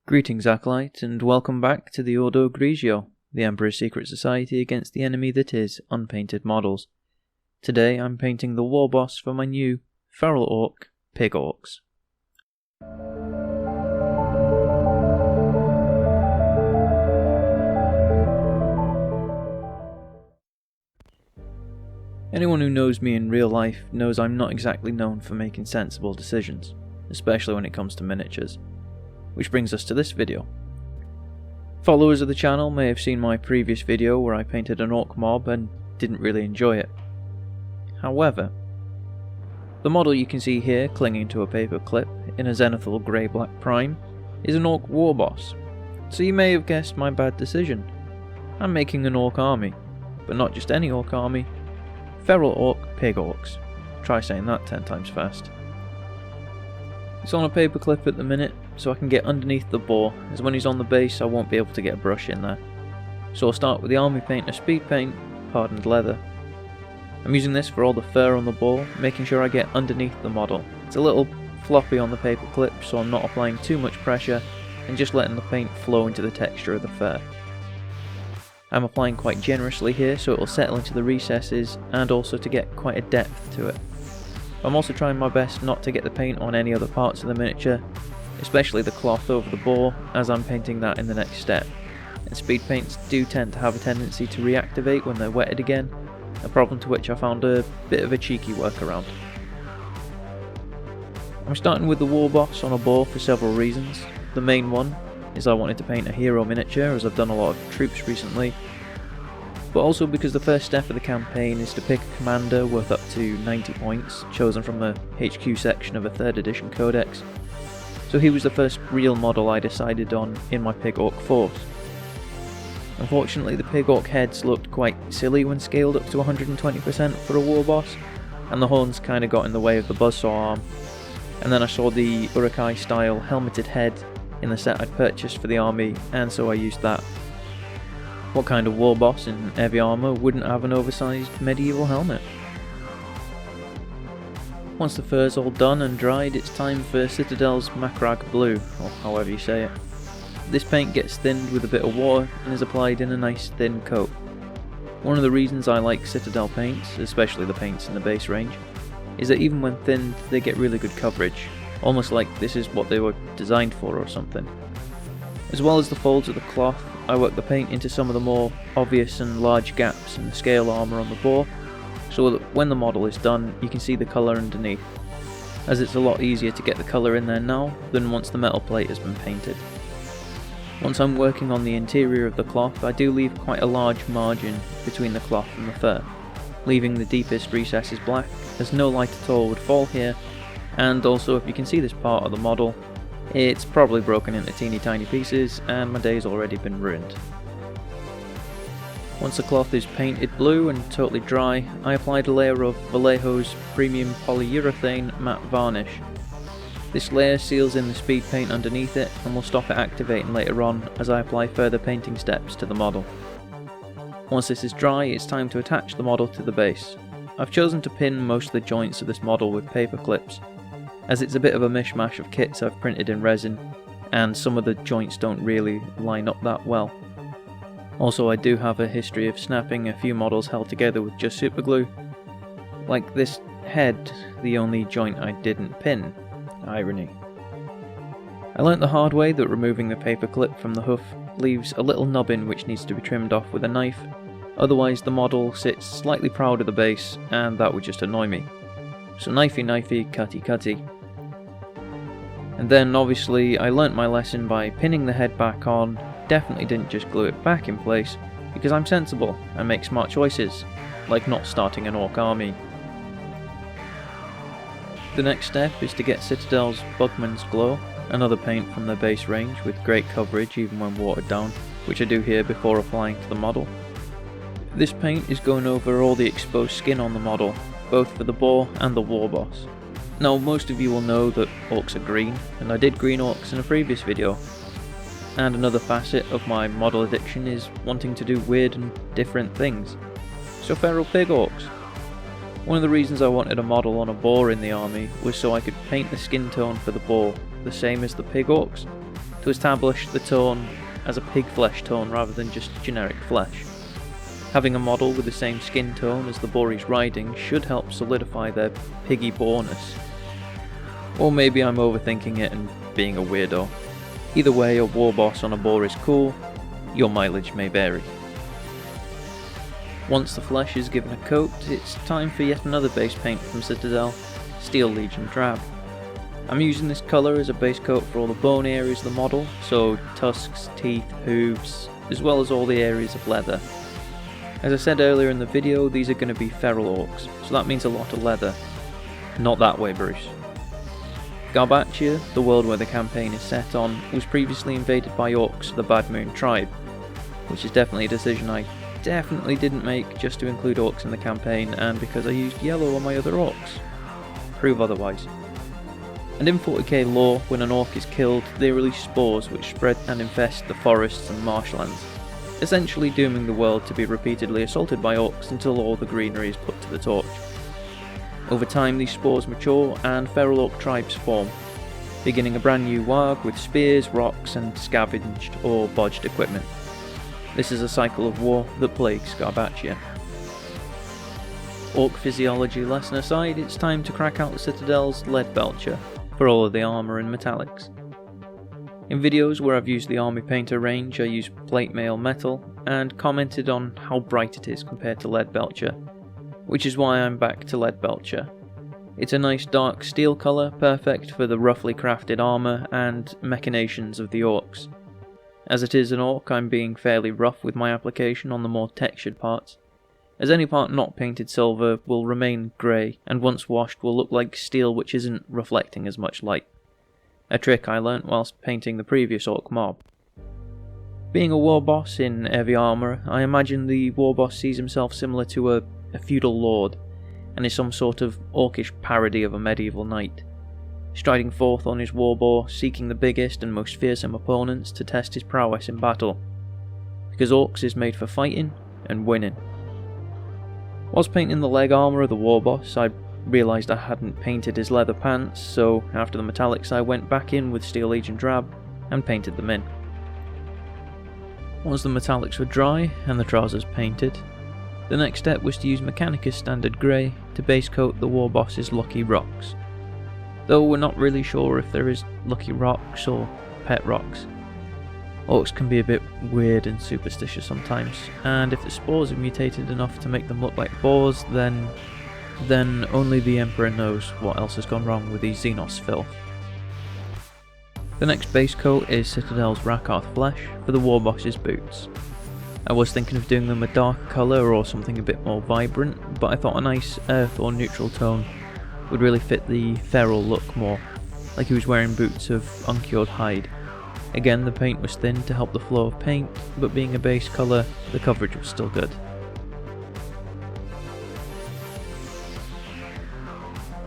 Greetings, Acolyte, and welcome back to the Ordo Grigio, the Emperor's secret society against the enemy that is unpainted models. Today I'm painting the Warboss for my new Feral Ork Pig Orks. Anyone who knows me in real life knows I'm not exactly known for making sensible decisions, especially when it comes to miniatures. Which brings us to this video. Followers of the channel may have seen my previous video where I painted an orc mob and didn't really enjoy it. However, the model you can see here clinging to a paper clip in a zenithal grey-black prime is an Ork Warboss, so you may have guessed my bad decision. I'm making an orc army, but not just any orc army, Feral Ork Pig Orks. Try saying that 10 times fast. It's on a paper clip at the minute, so I can get underneath the boar, as when he's on the base I won't be able to get a brush in there. So I'll start with the army paint of speed paint, hardened leather. I'm using this for all the fur on the boar, making sure I get underneath the model. It's a little floppy on the paper clip, so I'm not applying too much pressure and just letting the paint flow into the texture of the fur. I'm applying quite generously here so it will settle into the recesses and also to get quite a depth to it. I'm also trying my best not to get the paint on any other parts of the miniature, especially the cloth over the boar, as I'm painting that in the next step. And speed paints do tend to have a tendency to reactivate when they're wetted again, a problem to which I found a bit of a cheeky workaround. I'm starting with the Warboss on a boar for several reasons. The main one is I wanted to paint a hero miniature, as I've done a lot of troops recently, but also because the first step of the campaign is to pick a commander worth up to 90 points, chosen from the HQ section of a 3rd edition codex. So he was the first real model I decided on in my Pig Ork force. Unfortunately, the Pig Ork heads looked quite silly when scaled up to 120% for a Warboss, and the horns kinda got in the way of the buzzsaw arm. And then I saw the Uruk-hai style helmeted head in the set I'd purchased for the army, and so I used that. What kind of Warboss in heavy armour wouldn't have an oversized medieval helmet? Once the fur's all done and dried, it's time for Citadel's Macragge Blue, or however you say it. This paint gets thinned with a bit of water and is applied in a nice thin coat. One of the reasons I like Citadel paints, especially the paints in the base range, is that even when thinned they get really good coverage, almost like this is what they were designed for or something. As well as the folds of the cloth, I work the paint into some of the more obvious and large gaps in the scale armour on the boar, so that when the model is done you can see the colour underneath, as it's a lot easier to get the colour in there now than once the metal plate has been painted. Once I'm working on the interior of the cloth, I do leave quite a large margin between the cloth and the fur, leaving the deepest recesses black, as no light at all would fall here, and also if you can see this part of the model, it's probably broken into teeny tiny pieces and my day's already been ruined. Once the cloth is painted blue and totally dry, I applied a layer of Vallejo's premium polyurethane matte varnish. This layer seals in the speed paint underneath it and will stop it activating later on as I apply further painting steps to the model. Once this is dry, it's time to attach the model to the base. I've chosen to pin most of the joints of this model with paper clips, as it's a bit of a mishmash of kits I've printed in resin, and some of the joints don't really line up that well. Also, I do have a history of snapping a few models held together with just superglue. Like this head, the only joint I didn't pin. Irony. I learnt the hard way that removing the paper clip from the hoof leaves a little nubbin which needs to be trimmed off with a knife, otherwise the model sits slightly proud of the base and that would just annoy me. So knifey knifey, cutty cutty. And then obviously I learnt my lesson by pinning the head back on. Definitely didn't just glue it back in place, because I'm sensible and make smart choices, like not starting an orc army. The next step is to get Citadel's Bugman's Glow, another paint from their base range with great coverage even when watered down, which I do here before applying to the model. This paint is going over all the exposed skin on the model, both for the boar and the Warboss. Now most of you will know that orcs are green, and I did green orcs in a previous video. And another facet of my model addiction is wanting to do weird and different things. So Feral Pig Orks. One of the reasons I wanted a model on a boar in the army was so I could paint the skin tone for the boar the same as the Pig Orks, to establish the tone as a pig flesh tone rather than just generic flesh. Having a model with the same skin tone as the boar he's riding should help solidify their piggy boarness. Or maybe I'm overthinking it and being a weirdo. Either way, a Warboss on a boar is cool, your mileage may vary. Once the flesh is given a coat, it's time for yet another base paint from Citadel, Steel Legion Drab. I'm using this colour as a base coat for all the bone areas of the model, so tusks, teeth, hooves, as well as all the areas of leather. As I said earlier in the video, these are going to be Feral Orks, so that means a lot of leather. Not that way, Bruce. Waaaagh, the world where the campaign is set on, was previously invaded by Orks of the Bad Moon tribe, which is definitely a decision I definitely didn't make just to include Orks in the campaign and because I used yellow on my other Orks. Prove otherwise. And in 40k lore, when an Ork is killed, they release spores which spread and infest the forests and marshlands, essentially dooming the world to be repeatedly assaulted by Orks until all the greenery is put to the torch. Over time these spores mature and Feral Ork tribes form, beginning a brand new Waaaagh with spears, rocks and scavenged or bodged equipment. This is a cycle of war that plagues Waaaagh. Ork physiology lesson aside, it's time to crack out the Citadel's lead belcher for all of the armour and metallics. In videos where I've used the army painter range, I use plate mail metal and commented on how bright it is compared to lead belcher, which is why I'm back to lead belcher. It's a nice dark steel colour, perfect for the roughly crafted armour and machinations of the Orks. As it is an Ork, I'm being fairly rough with my application on the more textured parts, as any part not painted silver will remain grey and once washed will look like steel which isn't reflecting as much light. A trick I learnt whilst painting the previous Ork mob. Being a Warboss in heavy armour, I imagine the Warboss sees himself similar to a feudal lord, and is some sort of orcish parody of a medieval knight, striding forth on his warboar, seeking the biggest and most fearsome opponents to test his prowess in battle, because Orks is made for fighting and winning. Whilst painting the leg armour of the Warboss, I realised I hadn't painted his leather pants, so after the metallics I went back in with Steel Legion Drab and painted them in. Once the metallics were dry and the trousers painted, the next step was to use Mechanicus Standard Grey to base coat the Warboss's Lucky Rocks, though we're not really sure if there is Lucky Rocks or Pet Rocks. Orks can be a bit weird and superstitious sometimes, and if the spores are mutated enough to make them look like boars, then only the Emperor knows what else has gone wrong with these Xenos filth. The next base coat is Citadel's Rakarth Flesh for the Warboss's boots. I was thinking of doing them a dark colour or something a bit more vibrant, but I thought a nice earth or neutral tone would really fit the feral look more, like he was wearing boots of uncured hide. Again, the paint was thin to help the flow of paint, but being a base colour, the coverage was still good.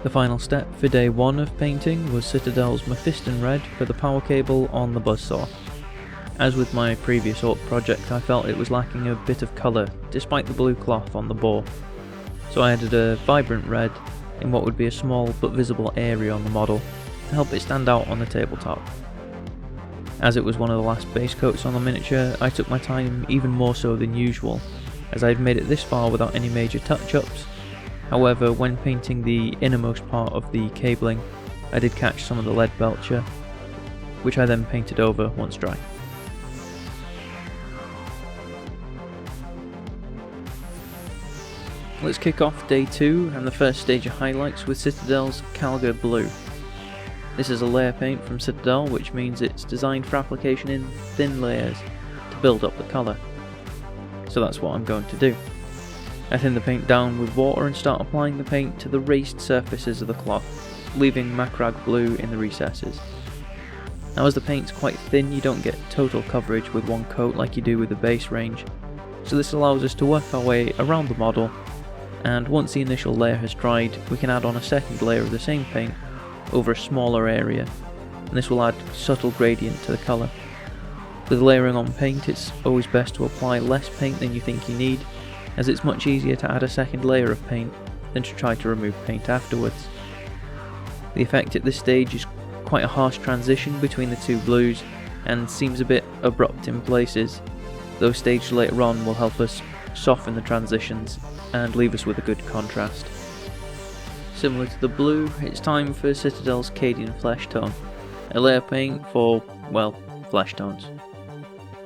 The final step for day 1 of painting was Citadel's Mephiston Red for the power cable on the buzzsaw. As with my previous Ork project, I felt it was lacking a bit of colour despite the blue cloth on the boar, so I added a vibrant red in what would be a small but visible area on the model to help it stand out on the tabletop. As it was one of the last base coats on the miniature, I took my time even more so than usual, as I had made it this far without any major touch-ups. However, when painting the innermost part of the cabling, I did catch some of the lead belcher, which I then painted over once dry. Let's kick off day 2 and the first stage of highlights with Citadel's Calgar Blue. This is a layer paint from Citadel, which means it's designed for application in thin layers to build up the colour. So that's what I'm going to do. I thin the paint down with water and start applying the paint to the raised surfaces of the cloth, leaving Macragge blue in the recesses. Now as the paint's quite thin, you don't get total coverage with one coat like you do with the base range, so this allows us to work our way around the model, and once the initial layer has dried, we can add on a second layer of the same paint over a smaller area, and this will add subtle gradient to the colour. With layering on paint, it's always best to apply less paint than you think you need, as it's much easier to add a second layer of paint than to try to remove paint afterwards. The effect at this stage is quite a harsh transition between the two blues, and seems a bit abrupt in places, though staged later on will help us soften the transitions and leave us with a good contrast. Similar to the blue, it's time for Citadel's Cadian Flesh Tone, a layer paint for, well, flesh tones.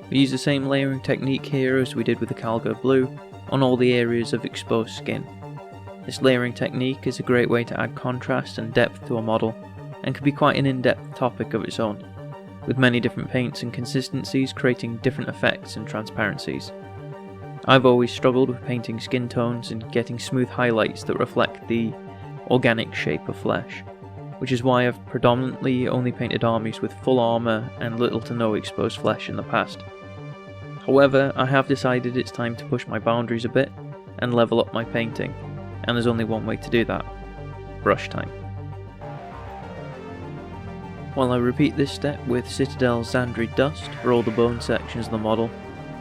We use the same layering technique here as we did with the Calgar Blue on all the areas of exposed skin. This layering technique is a great way to add contrast and depth to a model, and can be quite an in-depth topic of its own, with many different paints and consistencies creating different effects and transparencies. I've always struggled with painting skin tones and getting smooth highlights that reflect the organic shape of flesh, which is why I've predominantly only painted armies with full armour and little to no exposed flesh in the past. However, I have decided it's time to push my boundaries a bit and level up my painting, and there's only one way to do that: brush time. While I repeat this step with Citadel's Zandri Dust for all the bone sections of the model,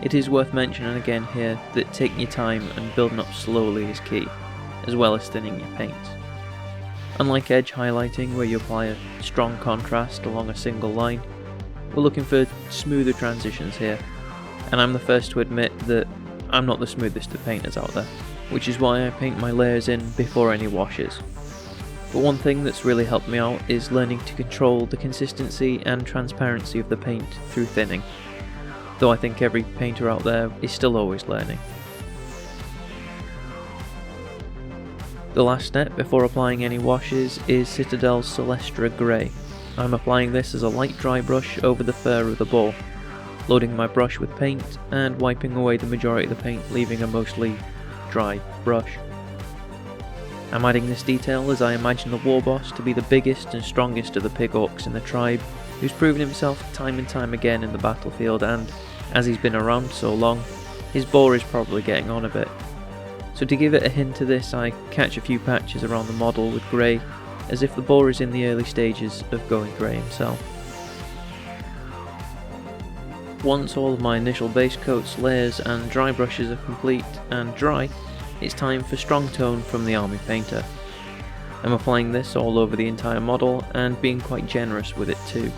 it is worth mentioning again here that taking your time and building up slowly is key, as well as thinning your paints. Unlike edge highlighting where you apply a strong contrast along a single line, we're looking for smoother transitions here, and I'm the first to admit that I'm not the smoothest of painters out there, which is why I paint my layers in before any washes. But one thing that's really helped me out is learning to control the consistency and transparency of the paint through thinning, though I think every painter out there is still always learning. The last step before applying any washes is Citadel's Celestra Grey. I'm applying this as a light dry brush over the fur of the boar, loading my brush with paint and wiping away the majority of the paint, leaving a mostly dry brush. I'm adding this detail as I imagine the Warboss to be the biggest and strongest of the pig orcs in the tribe, who's proven himself time and time again in the battlefield, and as he's been around so long, his boar is probably getting on a bit. So to give it a hint of this, I catch a few patches around the model with grey, as if the boar is in the early stages of going grey himself. Once all of my initial base coats, layers and dry brushes are complete and dry, it's time for strong tone from the army painter. I'm applying this all over the entire model and being quite generous with it too.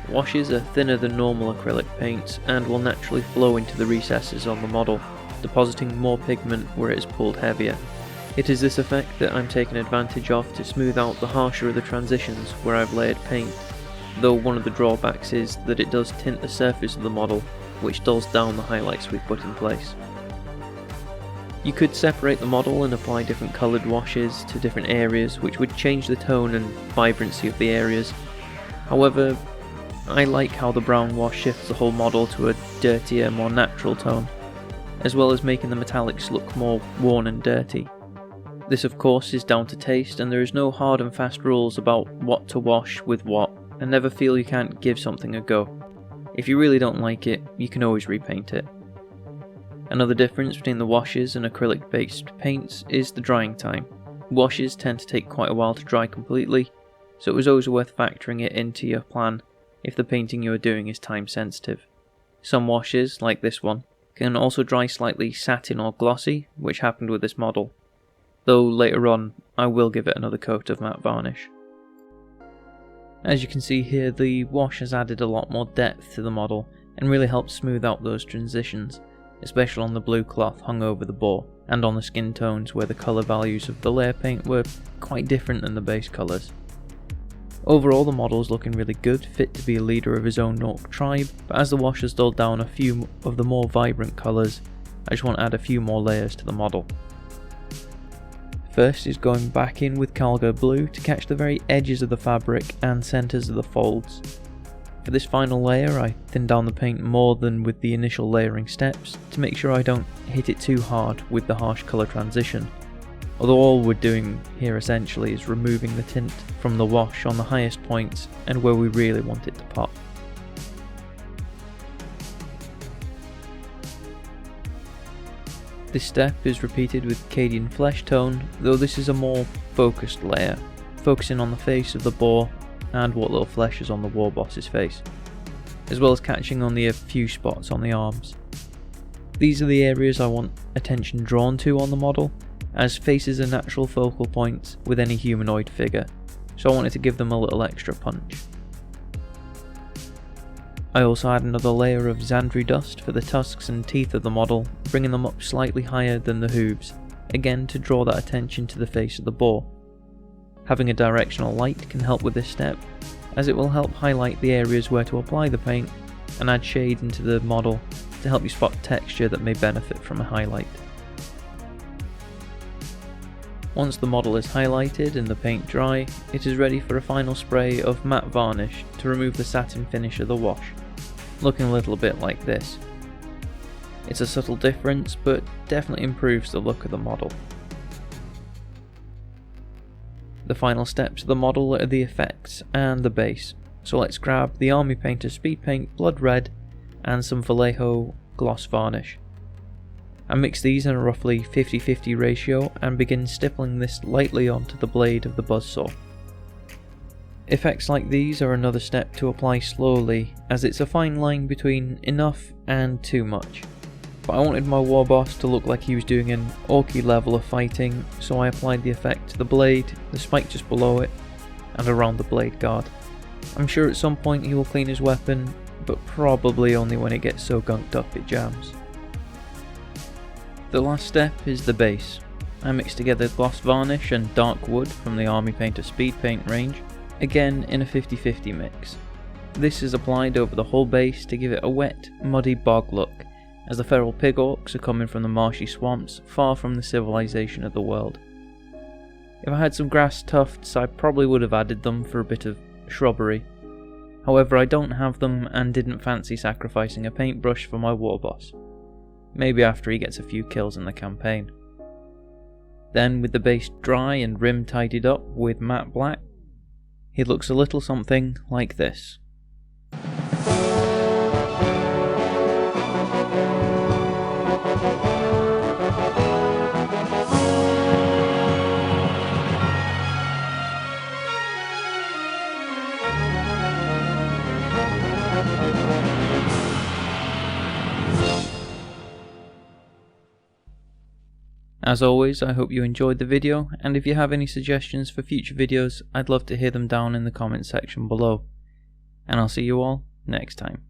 Washes are thinner than normal acrylic paints and will naturally flow into the recesses on the model, depositing more pigment where it is pulled heavier. It is this effect that I'm taking advantage of to smooth out the harsher of the transitions where I've layered paint, though one of the drawbacks is that it does tint the surface of the model, which dulls down the highlights we've put in place. You could separate the model and apply different coloured washes to different areas, which would change the tone and vibrancy of the areas. However, I like how the brown wash shifts the whole model to a dirtier, more natural tone, as well as making the metallics look more worn and dirty. This of course is down to taste, and there is no hard and fast rules about what to wash with what, and never feel you can't give something a go. If you really don't like it, you can always repaint it. Another difference between the washes and acrylic based paints is the drying time. Washes tend to take quite a while to dry completely, so it was always worth factoring it into your plan if the painting you are doing is time sensitive. Some washes, like this one, can also dry slightly satin or glossy, which happened with this model, though later on I will give it another coat of matte varnish. As you can see here, the wash has added a lot more depth to the model and really helped smooth out those transitions, especially on the blue cloth hung over the boar, and on the skin tones where the colour values of the layer paint were quite different than the base colours. Overall the model is looking really good, fit to be a leader of his own orc tribe, but as the wash has dulled down a few of the more vibrant colours, I just want to add a few more layers to the model. First is going back in with Calgar Blue to catch the very edges of the fabric and centres of the folds. For this final layer I thin down the paint more than with the initial layering steps to make sure I don't hit it too hard with the harsh colour transition, although all we're doing here essentially is removing the tint from the wash on the highest points and where we really want it to pop. This step is repeated with Cadian Flesh Tone, though this is a more focused layer, focusing on the face of the boar and what little flesh is on the Warboss's face, as well as catching only a few spots on the arms. These are the areas I want attention drawn to on the model, as faces are natural focal points with any humanoid figure, so I wanted to give them a little extra punch. I also add another layer of Xandri dust for the tusks and teeth of the model, bringing them up slightly higher than the hooves, again to draw that attention to the face of the boar. Having a directional light can help with this step, as it will help highlight the areas where to apply the paint and add shade into the model to help you spot texture that may benefit from a highlight. Once the model is highlighted and the paint dry, it is ready for a final spray of matte varnish to remove the satin finish of the wash, looking a little bit like this. It's a subtle difference, but definitely improves the look of the model. The final steps of the model are the effects and the base, so let's grab the Army Painter Speed Paint Blood Red and some Vallejo Gloss Varnish. I mix these in a roughly 50-50 ratio and begin stippling this lightly onto the blade of the buzzsaw. Effects like these are another step to apply slowly, as it's a fine line between enough and too much. But I wanted my Warboss to look like he was doing an orky level of fighting, so I applied the effect to the blade, the spike just below it, and around the blade guard. I'm sure at some point he will clean his weapon, but probably only when it gets so gunked up it jams. The last step is the base. I mix together gloss varnish and dark wood from the Army Painter Speed Paint range, again in a 50-50 mix. This is applied over the whole base to give it a wet, muddy bog look, as the feral pig orcs are coming from the marshy swamps far from the civilization of the world. If I had some grass tufts, I probably would have added them for a bit of shrubbery. However, I don't have them and didn't fancy sacrificing a paintbrush for my Warboss. Maybe after he gets a few kills in the campaign. Then, with the base dry and rim tidied up with matte black, he looks a little something like this. As always, I hope you enjoyed the video, and if you have any suggestions for future videos, I'd love to hear them down in the comment section below. And I'll see you all next time.